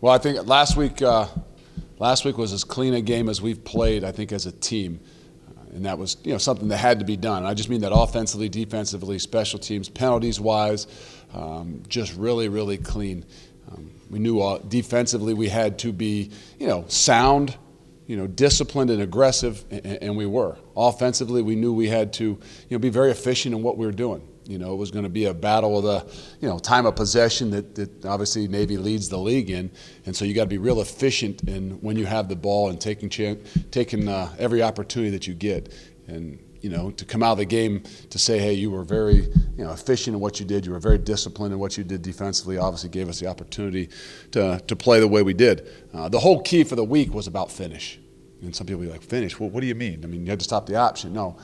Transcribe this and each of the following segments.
Well, I think last week was as clean a game as we've played, I think, as a team. And that was, something that had to be done. I just mean that offensively, defensively, special teams, penalties-wise, just really, really clean. We knew defensively we had to be, sound, disciplined and aggressive, and we were. Offensively, we knew we had to, be very efficient in what we were doing. It was going to be a battle of the, time of possession that obviously Navy leads the league in, and so you got to be real efficient in when you have the ball and taking every opportunity that you get, and to come out of the game to say, hey, you were very efficient in what you did, you were very disciplined in what you did defensively, obviously gave us the opportunity to play the way we did. The whole key for the week was about finish. And some people will be like, finish? Well, what do you mean? I mean, you had to stop the option. No,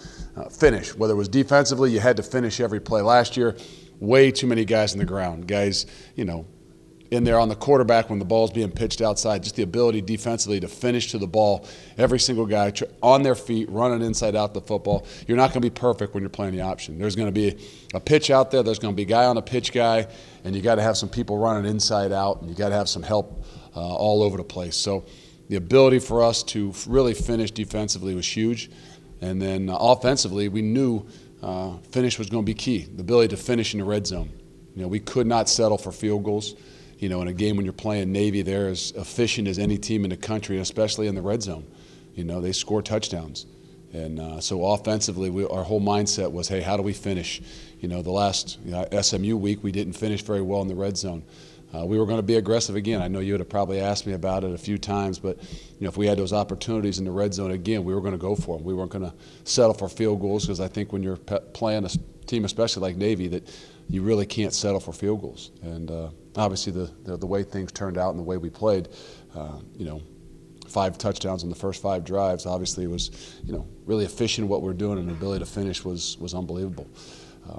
finish. Whether it was defensively, you had to finish every play. Last year, way too many guys in the ground. Guys, in there on the quarterback when the ball's being pitched outside, just the ability defensively to finish to the ball. Every single guy on their feet, running inside out the football. You're not going to be perfect when you're playing the option. There's going to be a pitch out there. There's going to be a guy on a pitch guy, and you got to have some people running inside out, and you got to have some help all over the place. So the ability for us to really finish defensively was huge. And then offensively, we knew finish was going to be key, the ability to finish in the red zone. We could not settle for field goals. In a game when you're playing Navy, they're as efficient as any team in the country, and especially in the red zone. They score touchdowns. And so offensively, our whole mindset was, hey, how do we finish? The last SMU week, we didn't finish very well in the red zone. We were going to be aggressive again. I know you would have probably asked me about it a few times, but if we had those opportunities in the red zone again, we were going to go for them. We weren't going to settle for field goals, because I think when you're playing a team, especially like Navy, that you really can't settle for field goals. And obviously the way things turned out and the way we played, 5 touchdowns in the first 5 drives, obviously it was really efficient in what we're doing, and the ability to finish was unbelievable.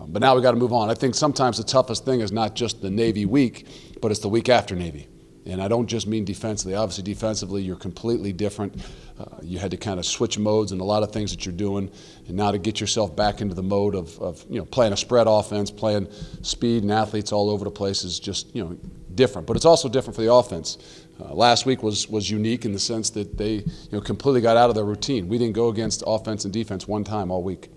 But now we got to move on. I think sometimes the toughest thing is not just the Navy week, but it's the week after Navy. And I don't just mean defensively. Obviously, defensively, you're completely different. You had to kind of switch modes in a lot of things that you're doing. And now to get yourself back into the mode of playing a spread offense, playing speed and athletes all over the place is just, different. But it's also different for the offense. Last week was unique in the sense that they, completely got out of their routine. We didn't go against offense and defense one time all week.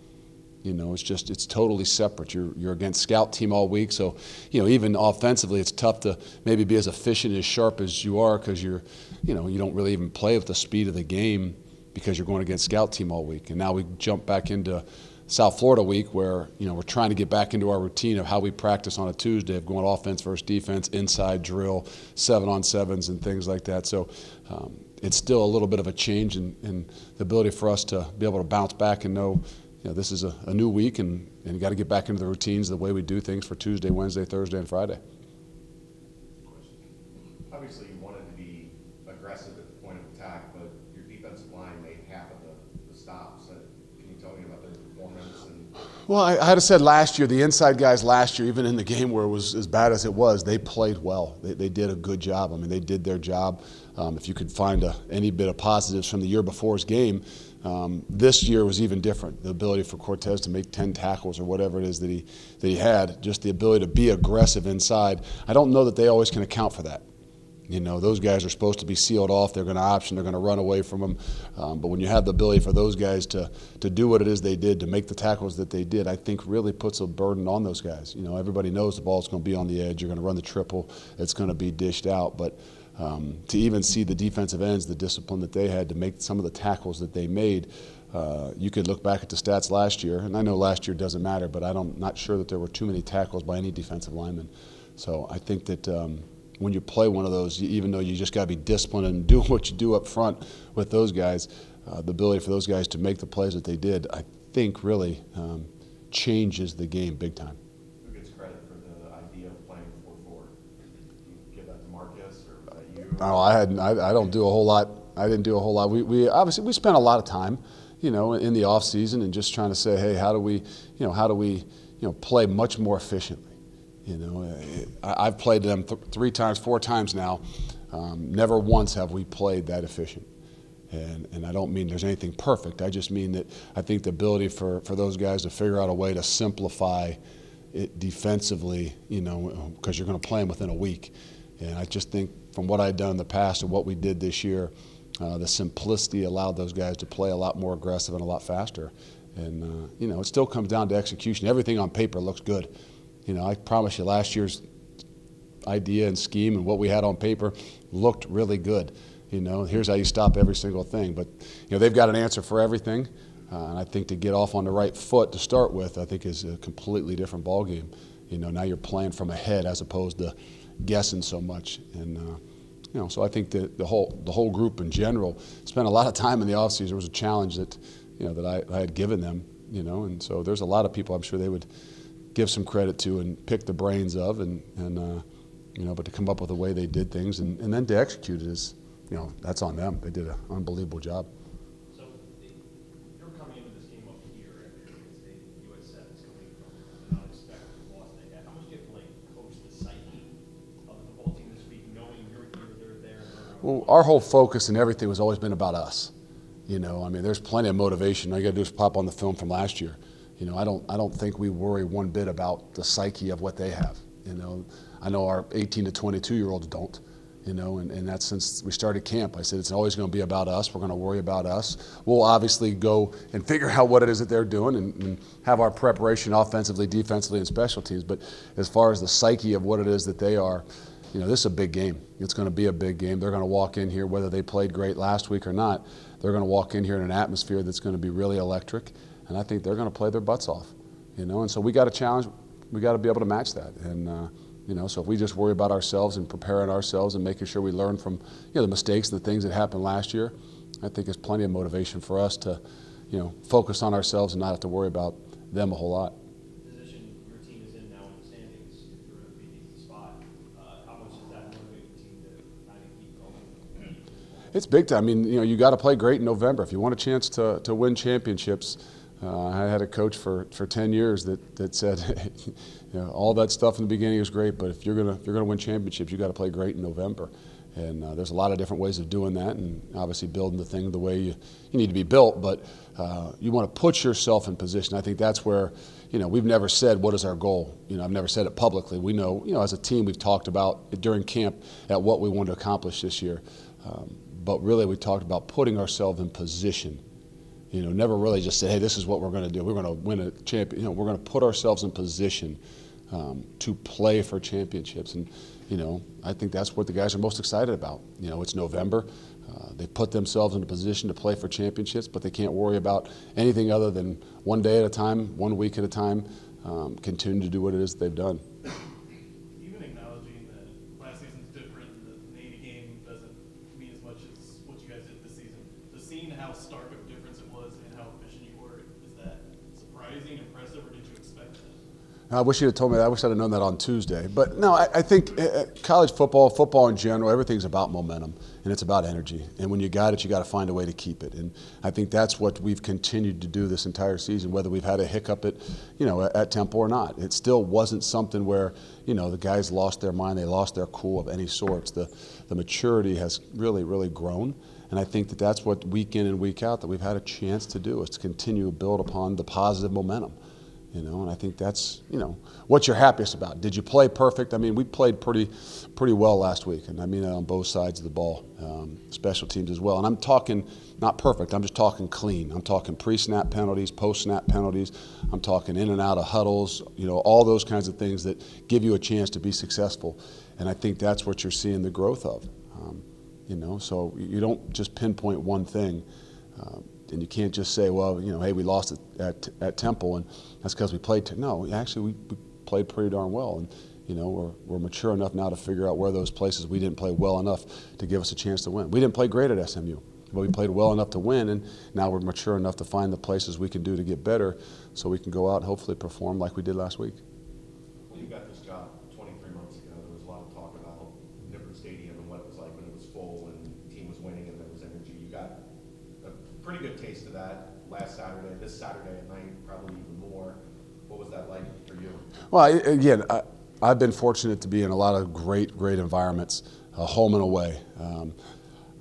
It's totally separate. You're against scout team all week, so even offensively, it's tough to maybe be as efficient, as sharp as you are, because you don't really even play with the speed of the game because you're going against scout team all week. And now we jump back into South Florida week, where we're trying to get back into our routine of how we practice on a Tuesday of going offense versus defense, inside drill, 7-on-7s and things like that. So it's still a little bit of a change in the ability for us to be able to bounce back and know. This is a new week, and you got to get back into the routines, the way we do things for Tuesday, Wednesday, Thursday, and Friday. Obviously, you wanted to be aggressive at the point of attack, but your defensive line made half of the stops. Can you tell me about their performance? Well, I had to said last year, the inside guys last year, even in the game where it was as bad as it was, they played well. They did a good job. I mean, they did their job. If you could find any bit of positives from the year before's game, this year was even different. The ability for Cortez to make 10 tackles or whatever it is that he had, just the ability to be aggressive inside. I don't know that they always can account for that. Those guys are supposed to be sealed off. They're going to option. They're going to run away from them. But when you have the ability for those guys to do what it is they did, to make the tackles that they did, I think really puts a burden on those guys. Everybody knows the ball's going to be on the edge. You're going to run the triple. It's going to be dished out. But to even see the defensive ends, the discipline that they had to make some of the tackles that they made, you could look back at the stats last year, and I know last year doesn't matter, but I'm not sure that there were too many tackles by any defensive lineman. So I think that when you play one of those, even though you just got to be disciplined and do what you do up front with those guys, the ability for those guys to make the plays that they did, I think really changes the game big time. Who gets credit for the idea of playing 4-4? Do you give that to Marcus, or was that you? No, I don't do a whole lot. I didn't do a whole lot. We obviously we spent a lot of time, in the off season and just trying to say, hey, how do we play much more efficiently. I've played them 3 times, 4 times now. Never once have we played that efficient. And I don't mean there's anything perfect. I just mean that I think the ability for those guys to figure out a way to simplify it defensively, because you're going to play them within a week. And I just think from what I'd done in the past and what we did this year, the simplicity allowed those guys to play a lot more aggressive and a lot faster. And, it still comes down to execution. Everything on paper looks good. I promise you last year's idea and scheme and what we had on paper looked really good. Here's how you stop every single thing. But, they've got an answer for everything. And I think to get off on the right foot to start with, I think is a completely different ballgame. Now you're playing from ahead as opposed to guessing so much. And, so I think that the whole group in general spent a lot of time in the offseason. There was a challenge that, that I had given them, and so there's a lot of people I'm sure they would give some credit to and pick the brains of, but to come up with the way they did things and then to execute it is, that's on them. They did an unbelievable job. So you're coming into this game up here after USF is coming from an unexpected loss they had. How much do you have to coach the psyche of the football team this week, knowing you're here, they're there? Well, our whole focus and everything has always been about us. There's plenty of motivation. All you got to do is pop on the film from last year. I don't think we worry one bit about the psyche of what they have. I know our 18 to 22-year-olds don't. And that's since we started camp. I said it's always going to be about us. We're going to worry about us. We'll obviously go and figure out what it is that they're doing and have our preparation offensively, defensively, and special teams. But as far as the psyche of what it is that they are, this is a big game. It's going to be a big game. They're going to walk in here, whether they played great last week or not, they're going to walk in here in an atmosphere that's going to be really electric. And I think they're going to play their butts off. And so we got a challenge. We got to be able to match that. And, so if we just worry about ourselves and preparing ourselves and making sure we learn from, the mistakes and the things that happened last year, I think there's plenty of motivation for us to, focus on ourselves and not have to worry about them a whole lot. The position your team is in now in the standings, if you're in a pretty decent spot, how much does that motivate the team to kind of keep going? It's big time. You got to play great in November. If you want a chance to win championships, I had a coach for 10 years that said, all that stuff in the beginning is great, but if you're gonna win championships, you got to play great in November. And there's a lot of different ways of doing that, and obviously building the thing the way you need to be built. But you want to put yourself in position. I think that's where we've never said what is our goal. I've never said it publicly. We know as a team we've talked about during camp at what we want to accomplish this year. But really we talked about putting ourselves in position. Never really just say, hey, this is what we're going to do. We're going to win a champion. We're going to put ourselves in position to play for championships. And, I think that's what the guys are most excited about. It's November. They put themselves in a position to play for championships, but they can't worry about anything other than one day at a time, 1 week at a time, continue to do what it is they've done. Even acknowledging that last season's different and the Navy game doesn't mean as much as what you guys did this season, just seeing how stark of a difference it was and how efficient you were, is that surprising, impressive, or did you expect that? I wish you'd have told me that. I wish I'd have known that on Tuesday. But no, I think college football in general, everything's about momentum, and it's about energy. And when you got it, you got to find a way to keep it. And I think that's what we've continued to do this entire season, whether we've had a hiccup at Temple or not. It still wasn't something where, the guys lost their mind, they lost their cool of any sorts. The maturity has really, really grown. And I think that's what week in and week out that we've had a chance to do, is to continue to build upon the positive momentum. And I think that's, what you're happiest about. Did you play perfect? We played pretty well last week, and I mean that on both sides of the ball, special teams as well. And I'm talking not perfect, I'm just talking clean. I'm talking pre-snap penalties, post-snap penalties. I'm talking in and out of huddles, all those kinds of things that give you a chance to be successful. And I think that's what you're seeing the growth of. So you don't just pinpoint one thing. And you can't just say, well, hey, we lost at Temple, and that's because we played. No, actually, we played pretty darn well, and we're mature enough now to figure out where those places we didn't play well enough to give us a chance to win. We didn't play great at SMU, but we played well enough to win, and now we're mature enough to find the places we can do to get better, so we can go out and hopefully perform like we did last week. When you got this job 23 months ago, there was a lot of talk about different stadium and what it was like when it was full and the team was winning and there was energy. You got a pretty good taste of that last Saturday. This Saturday at night, probably even more. What was that like for you? Well, again, I've been fortunate to be in a lot of great environments, home and away.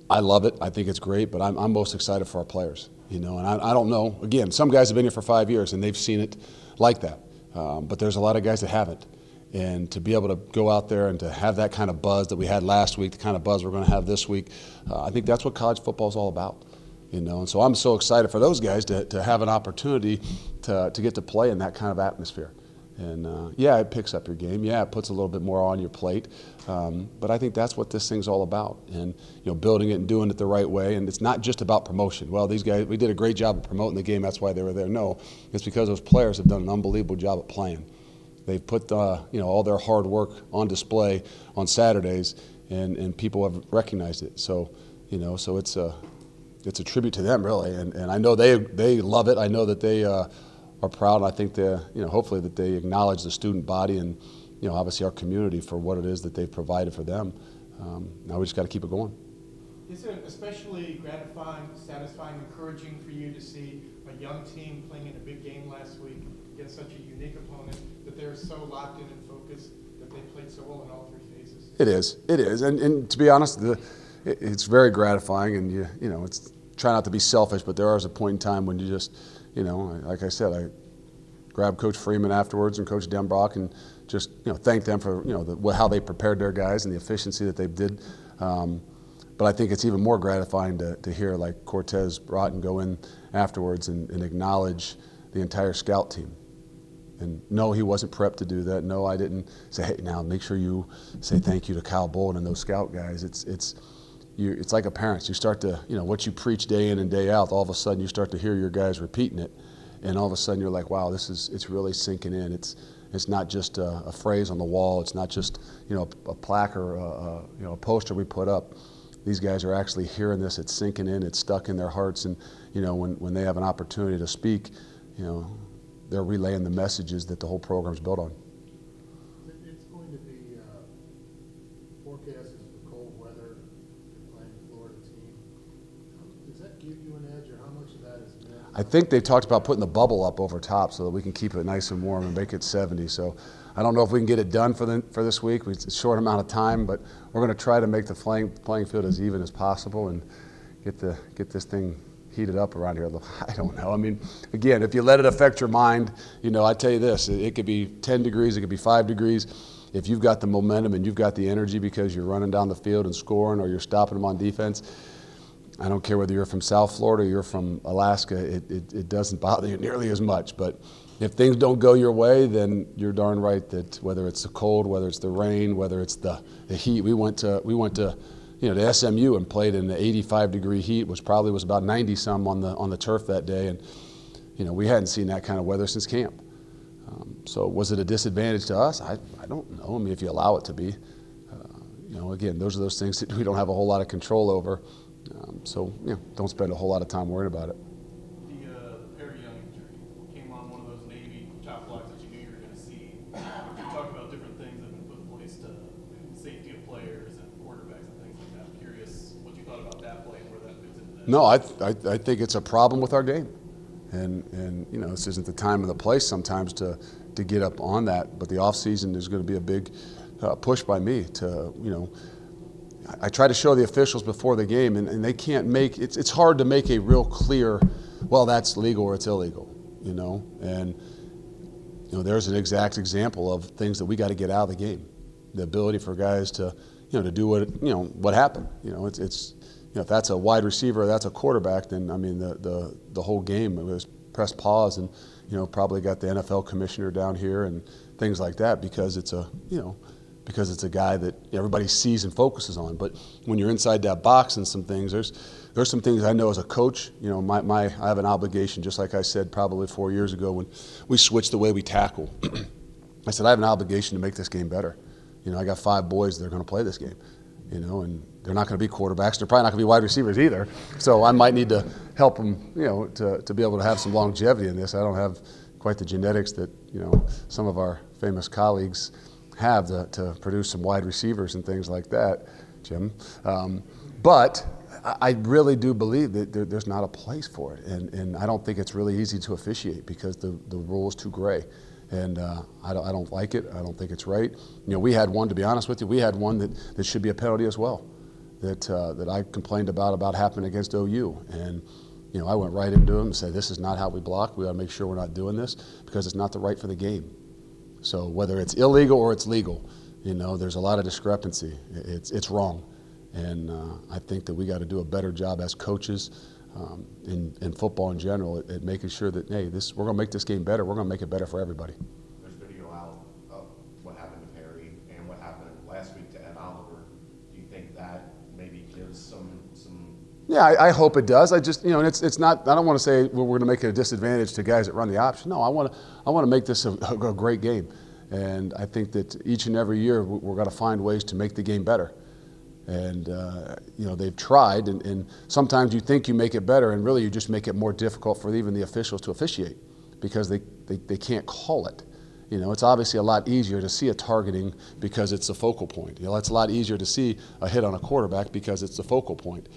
I love it. I think it's great, but I'm most excited for our players. And I don't know. Again, some guys have been here for 5 years and they've seen it like that. But there's a lot of guys that haven't. And to be able to go out there and to have that kind of buzz that we had last week, the kind of buzz we're going to have this week, I think that's what college football is all about. And so I'm so excited for those guys to have an opportunity to get to play in that kind of atmosphere. And yeah, it picks up your game. Yeah, it puts a little bit more on your plate. But I think that's what this thing's all about. And building it and doing it the right way. And it's not just about promotion. Well, these guys, we did a great job of promoting the game. That's why they were there. No, it's because those players have done an unbelievable job at playing. They've put all their hard work on display on Saturdays, and people have recognized it. So so it's a tribute to them, really. And I know they love it. I know that they are proud, and I think hopefully that they acknowledge the student body and obviously our community for what it is that they've provided for them. Now we just got to keep it going. Is it especially gratifying, satisfying, encouraging for you to see a young team playing in a big game last week against such a unique opponent, that they're so locked in and focused, that they played so well in all three phases? It is, and to be honest, it's very gratifying, and it's try not to be selfish, but there is a point in time when you just, like I said, I grabbed Coach Freeman afterwards and Coach Denbrock and just thank them for how they prepared their guys and the efficiency that they did. But I think it's even more gratifying to hear like Cortez Broughton go in afterwards and acknowledge the entire scout team. And no, he wasn't prepped to do that. No, I didn't say, hey, now make sure you say thank you to Kyle Bolden and those scout guys. It's like a parent. You start to, what you preach day in and day out, all of a sudden you start to hear your guys repeating it. And all of a sudden you're like, wow, it's really sinking in. It's not just a phrase on the wall. It's not just, a plaque or a poster we put up. These guys are actually hearing this. It's sinking in. It's stuck in their hearts. And, when they have an opportunity to speak, they're relaying the messages that the whole program's built on. It's going to be forecasted for cold weather, playing the Florida team. Does that give you an edge, or how much of that is meant? I think they talked about putting the bubble up over top so that we can keep it nice and warm and make it 70. So I don't know if we can get it done for this week. It's a short amount of time, but we're going to try to make the playing field as even as possible and get this thing heated up around here. I don't know. I mean, again, if you let it affect your mind, I tell you this, it could be 10 degrees, it could be 5 degrees. If you've got the momentum and you've got the energy because you're running down the field and scoring or you're stopping them on defense, I don't care whether you're from South Florida or you're from Alaska, it doesn't bother you nearly as much. But if things don't go your way, then you're darn right that whether it's the cold, whether it's the rain, whether it's the heat, we went to to SMU and played in the 85-degree heat, which probably was about 90-some on the turf that day, and we hadn't seen that kind of weather since camp. So was it a disadvantage to us? I don't know. I mean, if you allow it to be, again, those are those things that we don't have a whole lot of control over. So don't spend a whole lot of time worrying about it. The Perry Young injury came on one of those Navy top blocks that you knew you were going to see. You talk about different things that have been put in place to safety of players and quarterbacks and things like that. I'm curious what you thought about that play and where that fits into that. No, I think it's a problem with our game, and this isn't the time or the place sometimes to get up on that. But the off season is going to be a big push by me to I try to show the officials before the game, and they can't make it's hard to make a real clear, well, that's legal or it's illegal, and there's an exact example of things that we got to get out of the game. The ability for guys to to do what happened. It's if that's a wide receiver or that's a quarterback, then I mean the whole game it was press pause and probably got the NFL commissioner down here and things like that because it's a because it's a guy that everybody sees and focuses on. But when you're inside that box and some things, there's some things I know as a coach, I have an obligation, just like I said probably 4 years ago when we switched the way we tackle. I said, I have an obligation to make this game better. I got 5 boys that are going to play this game, and they're not going to be quarterbacks. They're probably not going to be wide receivers either. So I might need to help them, to be able to have some longevity in this. I don't have quite the genetics that, some of our famous colleagues have to produce some wide receivers and things like that, Jim. But I really do believe that there's not a place for it. And I don't think it's really easy to officiate because the rule is too gray. And I don't like it. I don't think it's right. We had one, to be honest with you, we had one that should be a penalty as well that I complained about happening against OU. And I went right into him and said, this is not how we block. We got to make sure we're not doing this because it's not the right for the game. So whether it's illegal or it's legal, you know, there's a lot of discrepancy. It's wrong. And I think that we got to do a better job as coaches in football in general at making sure that, hey, we're going to make this game better. We're going to make it better for everybody. There's video out of what happened to Perry and what happened last week to Ed Oliver. Do you think that maybe gives some? Yeah, I hope it does. I just, you know, and it's not. I don't want to say we're going to make it a disadvantage to guys that run the option. No, I want to make this a great game, and I think that each and every year we're going to find ways to make the game better. And you know, they've tried, and sometimes you think you make it better, and really you just make it more difficult for even the officials to officiate because they can't call it. You know, it's obviously a lot easier to see a targeting because it's a focal point. You know, it's a lot easier to see a hit on a quarterback because it's the focal point.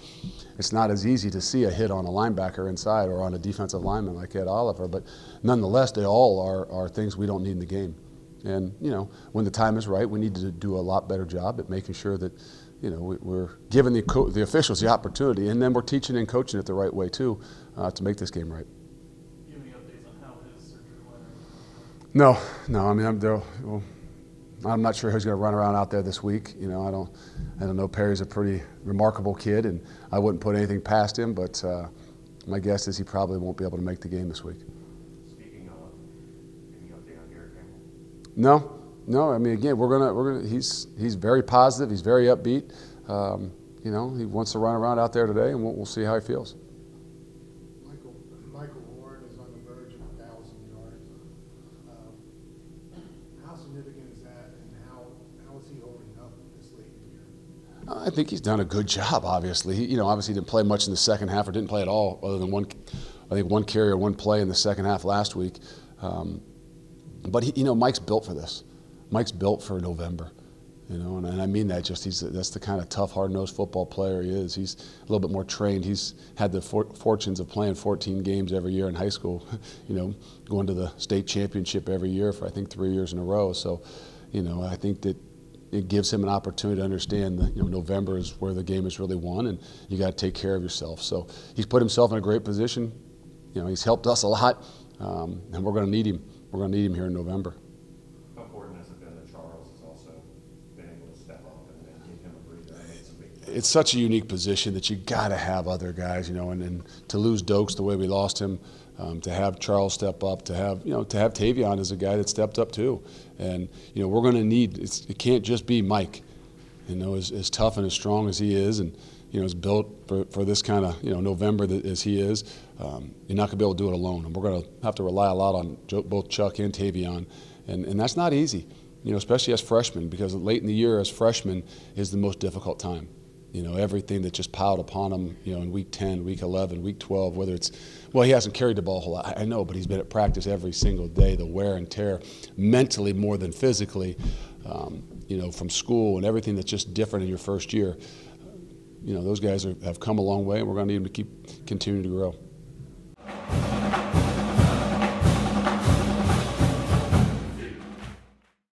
It's not as easy to see a hit on a linebacker inside or on a defensive lineman like Ed Oliver, but nonetheless, they all are things we don't need in the game. And, you know, when the time is right, we need to do a lot better job at making sure that, you know, we're giving the officials the opportunity, and then we're teaching and coaching it the right way, too, to make this game right. Do you have any updates on how his surgery went? No. I mean, I'm not sure who's going to run around out there this week. You know, I don't know. Perry's a pretty remarkable kid, and I wouldn't put anything past him. But my guess is he probably won't be able to make the game this week. Speaking of, any update on Garrett Campbell? No. I mean, again, we're gonna. He's very positive. He's very upbeat. You know, he wants to run around out there today, and we'll see how he feels. Michael Warren is on the verge of 1,000 yards. How significant is that, and how is he holding up this late in the year? I think he's done a good job. Obviously, he obviously didn't play much in the second half, or didn't play at all, other than one carry or one play in the second half last week. But Mike's built for this. Mike's built for November. You know, and I mean that that's the kind of tough, hard-nosed football player he is. He's a little bit more trained. He's had the fortunes of playing 14 games every year in high school, you know, going to the state championship every year for, I think, 3 years in a row. So, you know, I think that it gives him an opportunity to understand that, you know, November is where the game is really won, and you got to take care of yourself. So he's put himself in a great position. You know, he's helped us a lot, and we're going to need him. We're going to need him here in November. How important has it been that Charles has also been able to step up and give him a breather and make some big plays? It's such a unique position that you got to have other guys, you know, and to lose Dokes the way we lost him, to have Charles step up, to have Tavion as a guy that stepped up too, and you know, we're going to need. It can't just be Mike, you know, as tough and as strong as he is, and you know, is built for this kind of, you know, November as he is. You're not going to be able to do it alone, and we're going to have to rely a lot on both Chuck and Tavion, and that's not easy, you know, especially as freshmen, because late in the year as freshmen is the most difficult time. You know, everything that just piled upon him, you know, in week 10, week 11, week 12, whether it's, well, he hasn't carried the ball a whole lot, I know, but he's been at practice every single day, the wear and tear, mentally more than physically, you know, from school and everything that's just different in your first year. You know, those guys have come a long way, and we're going to need them to keep continuing to grow.